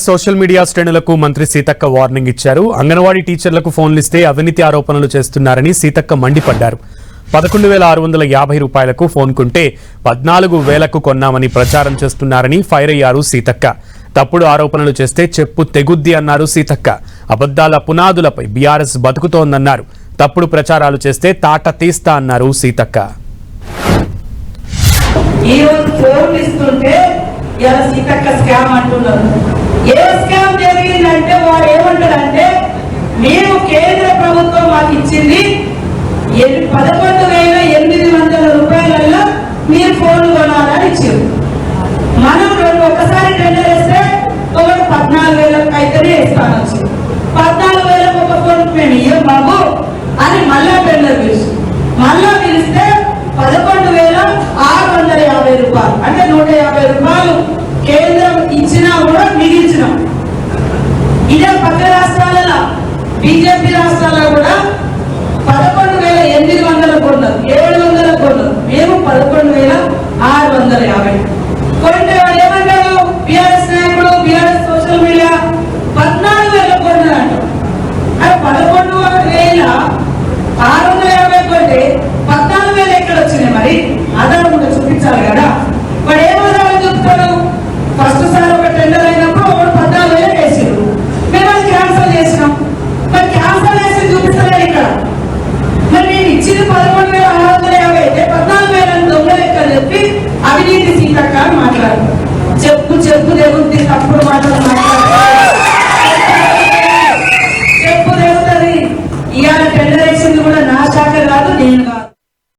Social media శ్రేణులకు మంత్రి Seethakka warning ఇచ్చారు. అంగన్వాడీ టీచర్లకు ఫోన్లు ఇస్తే అవినీతి ఆరోపణలు చేస్తున్నారని సీతక్క మండిపడ్డారు. 11,650 రూపాయలకు ఫోన్ కొంటే 14,000కు కొన్నామని ప్రచారం చేస్తున్నారని ఫైర్ అయ్యారు సీతక్క. తప్పుడు ఆరోపణలు చేస్తే చెప్పు తెగుద్ది అన్నారు సీతక్క. అబద్దాల పునాదులపై బీఆర్ఎస్ బతుకుతోందన్నారు. తప్పుడు ప్రచారాలు చేస్తే తాట తీస్తా అన్నారు సీతక్క. ఏ స్కామ్ జరిగిందంటే వాడు ఏమంటాడంటే మేము కేంద్ర ప్రభుత్వం మాకు ఇచ్చింది 11,800 రూపాయలలో మీరు ఫోన్లు కొనాలని ఇచ్చారు. మనం ఒకసారి టెండర్ వేస్తే ఒకటి 14,000 అయితేనే ఇస్తాను. 14,000 ఒక ఫోన్ మేము ఇయ్యం బాబు అని మళ్ళా టెండర్ పిలిచి మళ్ళా పిలిస్తే 11,650 రూపాయలు అంటే 150 రూపాయలు కేంద్ర